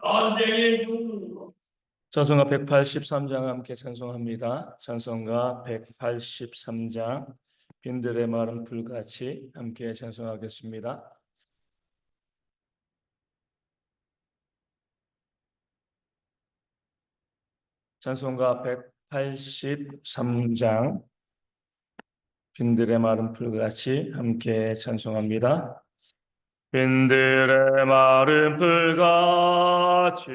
전쟁의 주 찬송가 183장 함께 찬송합니다. 찬송가 183장 빈들의 마른 불같이 함께 찬송하겠습니다. 찬송가 183장 빈들의 마른 불같이 함께 찬송합니다. 빈들의 마른 불같이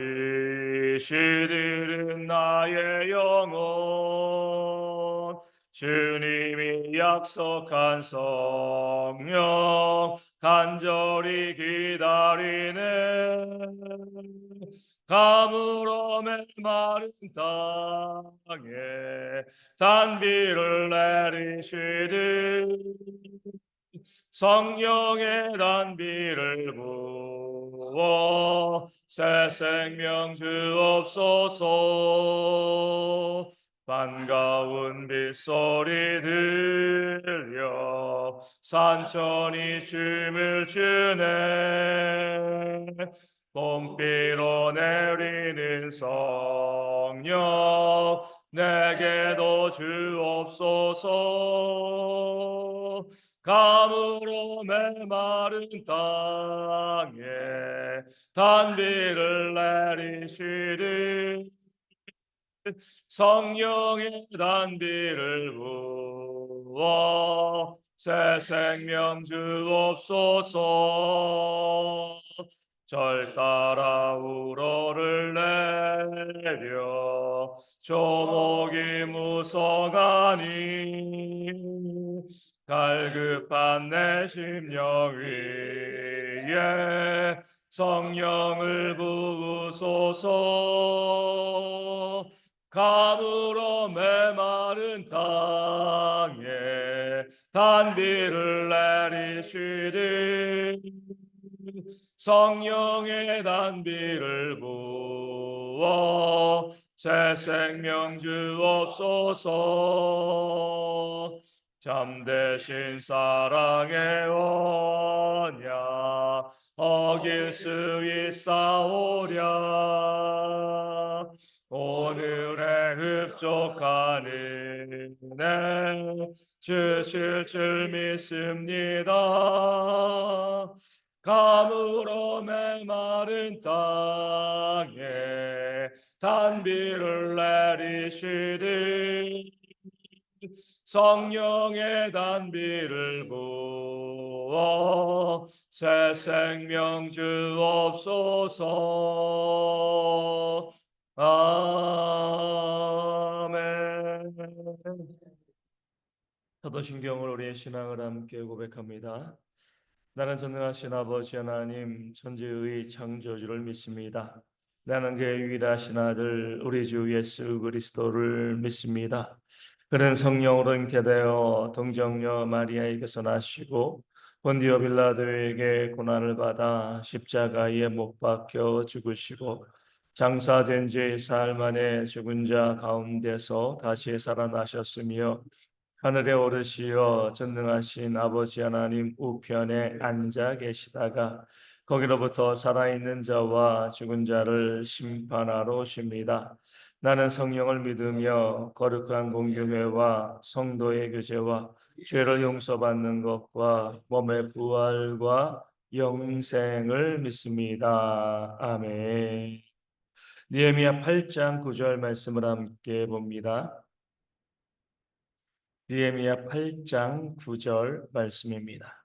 시들은 나의 영혼, 주님이 약속한 성령 간절히 기다리네. 가물어 메마른 땅에 단비를 내리시듯 성령의 단비를 부어 새 생명 주옵소서. 반가운 빗소리 들려 산천이 춤을 추네. 봄비로 내리는 성령 내게도 주옵소서. 가물어 메마른 땅에 단비를 내리시듯 성령의 단비를 부어 새 생명 주옵소서. 절 따라 우러를 내려 조목이 무성하니 갈급한 내 심령 위에 성령을 부으소서. 가물어 메마른 땅에 단비를 내리시듯 성령의 단비를 부어 새 생명 주옵소서. 잠대신 사랑의 언약 어길 수 있사오랴. 오늘의 흡족한 은혜 주실 줄 믿습니다. 가물어 메마른 땅에 단비를 내리시듯 성령의 단비를 부어 새 생명 주옵소서. 아멘. 사도신경을 우리의 신앙을 함께 고백합니다. 나는 전능하신 아버지 하나님 천지의 창조주를 믿습니다. 나는 그의 유일하신 아들 우리 주 예수 그리스도를 믿습니다. 그는 성령으로 잉태되어 동정녀 마리아에게서 나시고 본디오 빌라도에게 고난을 받아 십자가에 못 박혀 죽으시고 장사된 지 사흘 만에 죽은 자 가운데서 다시 살아나셨으며 하늘에 오르시어 전능하신 아버지 하나님 우편에 앉아 계시다가 거기로부터 살아있는 자와 죽은 자를 심판하러 오십니다. 나는 성령을 믿으며 거룩한 공교회와 성도의 교제와 죄를 용서받는 것과 몸의 부활과 영생을 믿습니다. 아멘. 느헤미야 8장 9절 말씀을 함께 봅니다. 느헤미야 8장 9절 말씀입니다.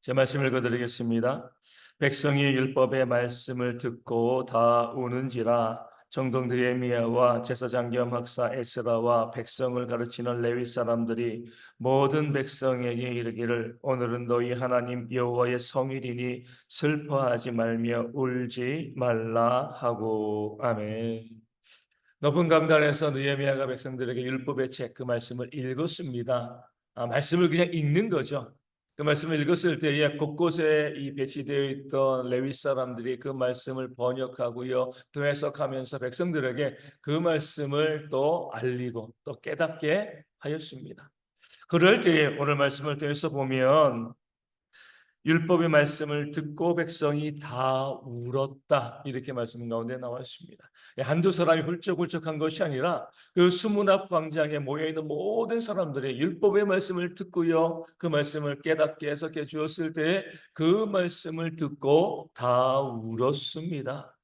제 말씀 읽어드리겠습니다. 백성이 율법의 말씀을 듣고 다 우는지라. 정동 느헤미야와 제사장 겸 학사 에스라와 백성을 가르치는 레위 사람들이 모든 백성에게 이르기를 오늘은 너희 하나님 여호와의 성일이니 슬퍼하지 말며 울지 말라 하고. 아멘. 높은 강단에서 느헤미야가 백성들에게 율법의 책 그 말씀을 읽었습니다. 말씀을 그냥 읽는 거죠. 그 말씀을 읽었을 때에 곳곳에 이 배치되어 있던 레위 사람들이 그 말씀을 번역하고요, 또 해석하면서 백성들에게 그 말씀을 또 알리고 또 깨닫게 하였습니다. 그럴 때에 오늘 말씀을 통해서 보면 율법의 말씀을 듣고 백성이 다 울었다. 이렇게 말씀 가운데 나와 있습니다. 한두 사람이 훌쩍훌쩍한 것이 아니라 그 수문 앞 광장에 모여 있는 모든 사람들이 율법의 말씀을 듣고요, 그 말씀을 깨닫게 해석해 주었을 때 그 말씀을 듣고 다 울었습니다.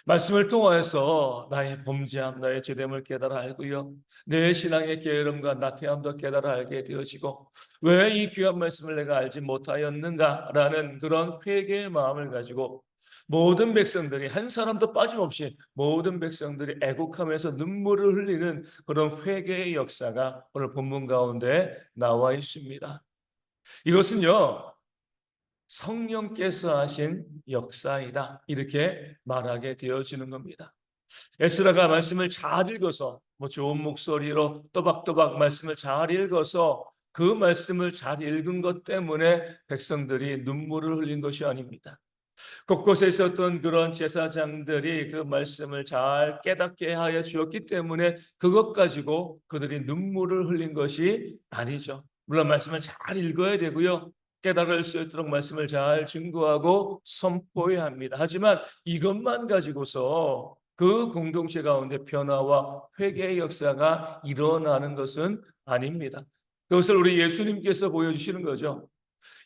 말씀을 통하여서 나의 범죄함, 나의 죄됨을 깨달아 알고요, 내 신앙의 게으름과 나태함도 깨달아 알게 되어지고, 왜 이 귀한 말씀을 내가 알지 못하였는가라는 그런 회개의 마음을 가지고 모든 백성들이, 한 사람도 빠짐없이 모든 백성들이 애곡하면서 눈물을 흘리는 그런 회개의 역사가 오늘 본문 가운데 나와 있습니다. 이것은요, 성령께서 하신 역사이다, 이렇게 말하게 되어지는 겁니다. 에스라가 말씀을 잘 읽어서, 좋은 목소리로 또박또박 말씀을 잘 읽어서 그 말씀을 잘 읽은 것 때문에 백성들이 눈물을 흘린 것이 아닙니다. 곳곳에 있었던 그런 제사장들이 그 말씀을 잘 깨닫게 하여 주었기 때문에 그것 가지고 그들이 눈물을 흘린 것이 아니죠. 물론 말씀을 잘 읽어야 되고요, 깨달을 수 있도록 말씀을 잘 증거하고 선포해야 합니다. 하지만 이것만 가지고서 그 공동체 가운데 변화와 회개의 역사가 일어나는 것은 아닙니다. 그것을 우리 예수님께서 보여주시는 거죠.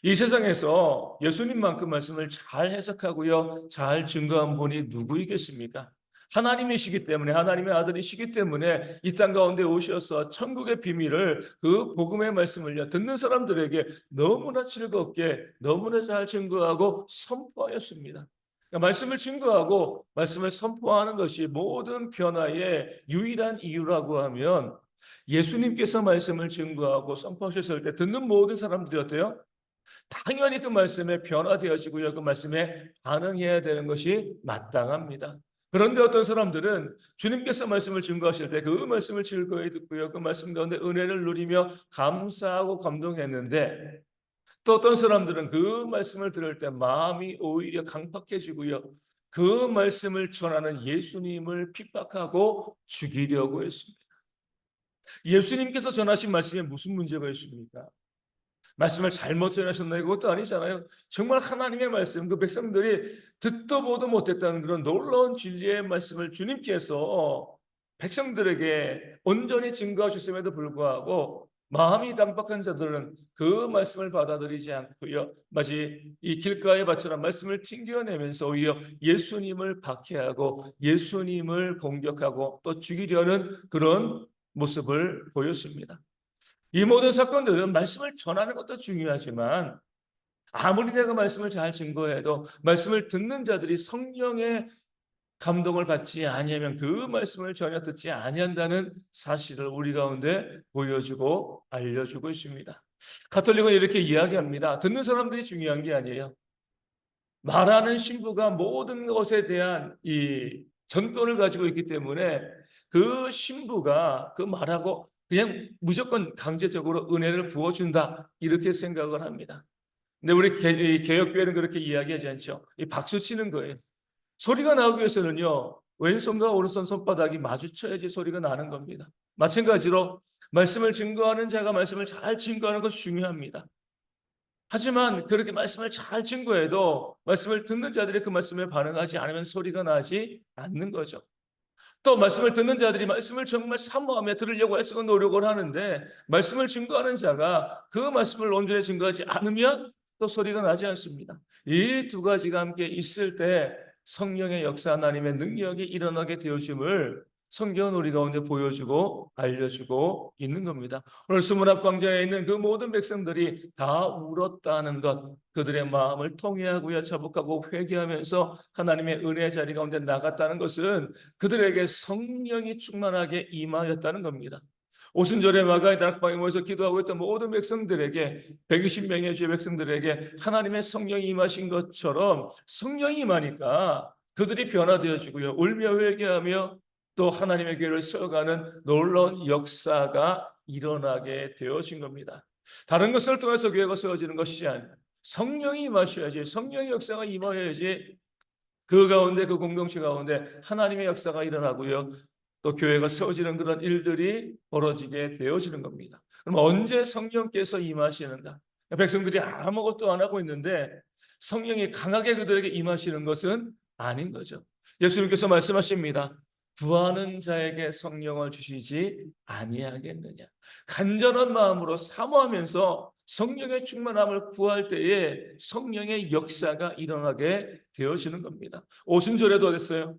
이 세상에서 예수님만큼 말씀을 잘 해석하고요, 잘 증거한 분이 누구이겠습니까? 하나님이시기 때문에, 하나님의 아들이시기 때문에 이 땅 가운데 오셔서 천국의 비밀을, 그 복음의 말씀을요, 듣는 사람들에게 너무나 즐겁게, 너무나 잘 증거하고 선포하였습니다. 그러니까 말씀을 증거하고 말씀을 선포하는 것이 모든 변화의 유일한 이유라고 하면, 예수님께서 말씀을 증거하고 선포하셨을 때 듣는 모든 사람들이 어때요? 당연히 그 말씀에 변화되어지고요, 그 말씀에 반응해야 되는 것이 마땅합니다. 그런데 어떤 사람들은 주님께서 말씀을 증거하실 때 그 말씀을 즐거이 듣고요, 그 말씀 가운데 은혜를 누리며 감사하고 감동했는데, 또 어떤 사람들은 그 말씀을 들을 때 마음이 오히려 강팍해지고요, 그 말씀을 전하는 예수님을 핍박하고 죽이려고 했습니다. 예수님께서 전하신 말씀에 무슨 문제가 있습니까? 말씀을 잘못 전하셨나요? 그것도 아니잖아요. 정말 하나님의 말씀, 그 백성들이 듣도 보도 못했다는 그런 놀라운 진리의 말씀을 주님께서 백성들에게 온전히 증거하셨음에도 불구하고 마음이 깜박한 자들은 그 말씀을 받아들이지 않고요, 마치 이 길가의 밭처럼 말씀을 튕겨내면서 오히려 예수님을 박해하고 예수님을 공격하고 또 죽이려는 그런 모습을 보였습니다. 이 모든 사건들은 말씀을 전하는 것도 중요하지만, 아무리 내가 말씀을 잘 증거해도 말씀을 듣는 자들이 성령의 감동을 받지 아니하면 그 말씀을 전혀 듣지 아니한다는 사실을 우리 가운데 보여주고 알려주고 있습니다. 가톨릭은 이렇게 이야기합니다. 듣는 사람들이 중요한 게 아니에요. 말하는 신부가 모든 것에 대한 이 전권을 가지고 있기 때문에 그 신부가 그 말하고 그냥 무조건 강제적으로 은혜를 부어준다, 이렇게 생각을 합니다. 근데 우리 개혁교회는 그렇게 이야기하지 않죠. 이 박수 치는 거예요. 소리가 나오기 위해서는요, 왼손과 오른손 손바닥이 마주쳐야지 소리가 나는 겁니다. 마찬가지로 말씀을 증거하는 자가 말씀을 잘 증거하는 것이 중요합니다. 하지만 그렇게 말씀을 잘 증거해도 말씀을 듣는 자들이 그 말씀에 반응하지 않으면 소리가 나지 않는 거죠. 또 말씀을 듣는 자들이 말씀을 정말 사모하며 들으려고 애쓰고 노력을 하는데 말씀을 증거하는 자가 그 말씀을 온전히 증거하지 않으면 또 소리가 나지 않습니다. 이 두 가지가 함께 있을 때 성령의 역사, 하나님의 능력이 일어나게 되어짐을 성경은 우리 가운데 보여주고 알려주고 있는 겁니다. 오늘 수문 앞 광장에 있는 그 모든 백성들이 다 울었다는 것, 그들의 마음을 통회하고요, 자복하고 회개하면서 하나님의 은혜 자리 가운데 나갔다는 것은 그들에게 성령이 충만하게 임하였다는 겁니다. 오순절에 마가의 다락방에 모여서 기도하고 있던 모든 백성들에게, 120명의 주의 백성들에게 하나님의 성령이 임하신 것처럼 성령이 임하니까 그들이 변화되어지고요, 울며 회개하며 또 하나님의 교회를 세워가는 놀라운 역사가 일어나게 되어진 겁니다. 다른 것을 통해서 교회가 세워지는 것이 아니라 성령이 임하셔야지, 성령의 역사가 임하여야지 그 가운데, 그 공동체 가운데 하나님의 역사가 일어나고요, 또 교회가 세워지는 그런 일들이 벌어지게 되어지는 겁니다. 그럼 언제 성령께서 임하시는가? 백성들이 아무것도 안 하고 있는데 성령이 강하게 그들에게 임하시는 것은 아닌 거죠. 예수님께서 말씀하십니다. 구하는 자에게 성령을 주시지 아니하겠느냐. 간절한 마음으로 사모하면서 성령의 충만함을 구할 때에 성령의 역사가 일어나게 되어지는 겁니다. 오순절에도 됐어요.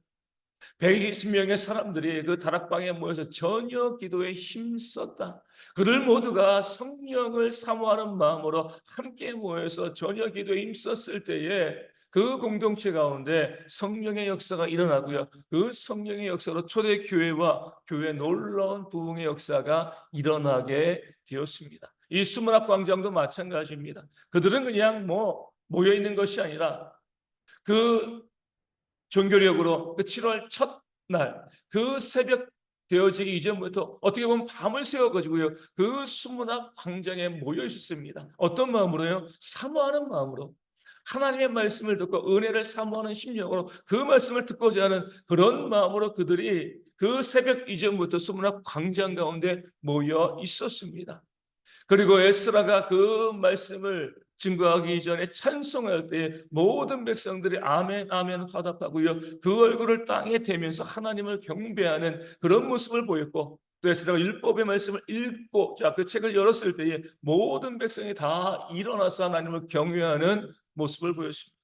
120명의 사람들이 그 다락방에 모여서 저녁 기도에 힘썼다. 그들 모두가 성령을 사모하는 마음으로 함께 모여서 저녁 기도에 힘썼을 때에 그 공동체 가운데 성령의 역사가 일어나고요. 그 성령의 역사로 초대교회와 교회 놀라운 부흥의 역사가 일어나게 되었습니다. 이 수문학 광장도 마찬가지입니다. 그들은 그냥 모여 있는 것이 아니라 그 종교력으로 그 7월 첫날 그 새벽 되어지기 이전부터 어떻게 보면 밤을 새워가지고요 그 수문학 광장에 모여 있었습니다. 어떤 마음으로요? 사모하는 마음으로, 하나님의 말씀을 듣고 은혜를 사모하는 심령으로 그 말씀을 듣고자 하는 그런 마음으로 그들이 그 새벽 이전부터 수문학 광장 가운데 모여 있었습니다. 그리고 에스라가 그 말씀을 증거하기 전에 찬송할 때 모든 백성들이 아멘 아멘 화답하고요. 그 얼굴을 땅에 대면서 하나님을 경배하는 그런 모습을 보였고, 또 에스라가 율법의 말씀을 읽고 그 책을 열었을 때에 모든 백성이 다 일어나서 하나님을 경외하는 모습을 보였습니다.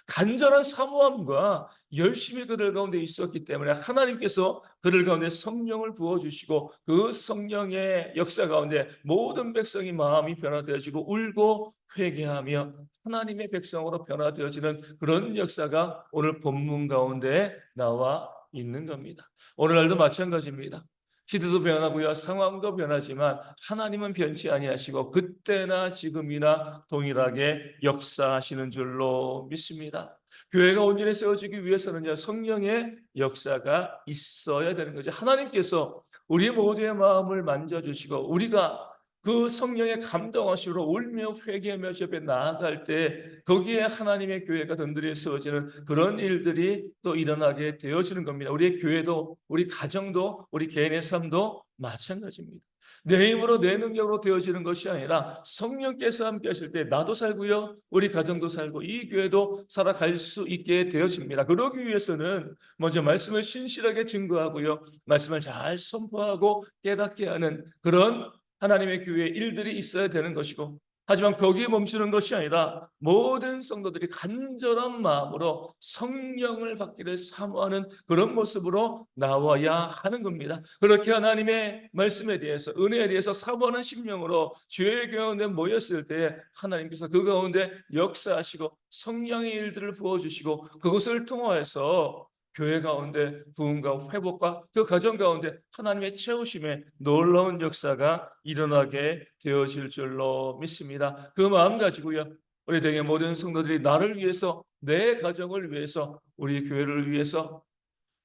간절한 사모함과 열심히 그들 가운데 있었기 때문에 하나님께서 그들 가운데 성령을 부어주시고 그 성령의 역사 가운데 모든 백성이 마음이 변화되어지고 울고 회개하며 하나님의 백성으로 변화되어지는 그런 역사가 오늘 본문 가운데 나와 있는 겁니다. 오늘날도 마찬가지입니다. 시대도 변하고요, 상황도 변하지만 하나님은 변치 아니하시고 그때나 지금이나 동일하게 역사하시는 줄로 믿습니다. 교회가 온전히 세워지기 위해서는요, 성령의 역사가 있어야 되는 거죠. 하나님께서 우리 모두의 마음을 만져주시고 우리가 그 성령의 감동하심으로 울며 회개하며 옆에 나아갈 때 거기에 하나님의 교회가 든든히 세워지는 그런 일들이 또 일어나게 되어지는 겁니다. 우리의 교회도, 우리 가정도, 우리 개인의 삶도 마찬가지입니다. 내 힘으로 내 능력으로 되어지는 것이 아니라 성령께서 함께 하실 때 나도 살고요, 우리 가정도 살고 이 교회도 살아갈 수 있게 되어집니다. 그러기 위해서는 먼저 말씀을 신실하게 증거하고요, 말씀을 잘 선포하고 깨닫게 하는 그런 하나님의 교회에 일들이 있어야 되는 것이고, 하지만 거기에 멈추는 것이 아니라 모든 성도들이 간절한 마음으로 성령을 받기를 사모하는 그런 모습으로 나와야 하는 겁니다. 그렇게 하나님의 말씀에 대해서, 은혜에 대해서 사모하는 심령으로 주의 가운데 모였을 때 하나님께서 그 가운데 역사하시고 성령의 일들을 부어주시고 그것을 통하여서 교회 가운데 부흥과 회복과 그 가정 가운데 하나님의 채우심에 놀라운 역사가 일어나게 되어질 줄로 믿습니다. 그 마음 가지고요, 우리 등의 모든 성도들이 나를 위해서, 내 가정을 위해서, 우리 교회를 위해서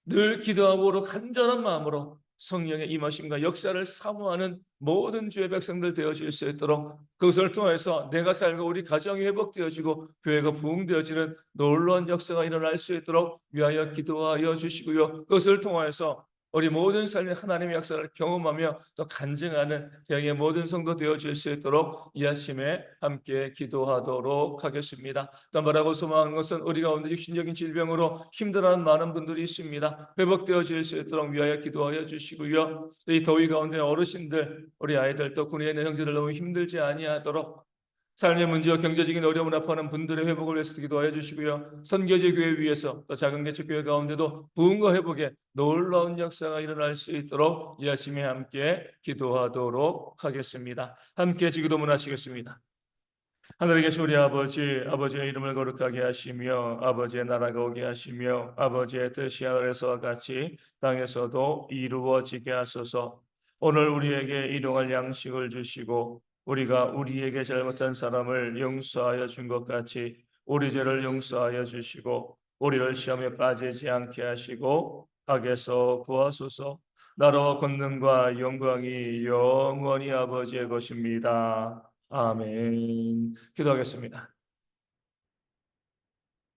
늘 기도함으로 간절한 마음으로 성령의 임하심과 역사를 사모하는 모든 주의 백성들 되어질 수 있도록, 그것을 통해서 내가 살고 우리 가정이 회복되어지고 교회가 부흥되어지는 놀라운 역사가 일어날 수 있도록 위하여 기도하여 주시고요, 그것을 통해서 우리 모든 삶의 하나님의 역사를 경험하며 또 간증하는 대형의 모든 성도 되어질 수 있도록 이 아침에 함께 기도하도록 하겠습니다. 또 말하고 소망하는 것은 우리 가운데 육신적인 질병으로 힘들어하는 많은 분들이 있습니다. 회복되어질 수 있도록 위하여 기도하여 주시고요, 이 더위 가운데 어르신들, 우리 아이들, 또 군에 있는 형제들 너무 힘들지 아니하도록 삶의 문제와 경제적인 어려움을 아파하는 분들의 회복을 위해서 기도하여 주시고요, 선교제 교회 위해서 또 작은 개척 교회 가운데도 부흥과 회복에 놀라운 역사가 일어날 수 있도록 이 아침에 함께 기도하도록 하겠습니다. 함께 기도문 하시겠습니다. 하늘에 계신 우리 아버지, 아버지의 이름을 거룩하게 하시며 아버지의 나라가 오게 하시며 아버지의 뜻이 하늘에서와 같이 땅에서도 이루어지게 하소서. 오늘 우리에게 일용할 양식을 주시고 우리가 우리에게 잘못한 사람을 용서하여 준 것 같이 우리 죄를 용서하여 주시고 우리를 시험에 빠지지 않게 하시고 악에서 구하소서. 나라와 권능과 영광이 영원히 아버지의 것입니다. 아멘. 기도하겠습니다.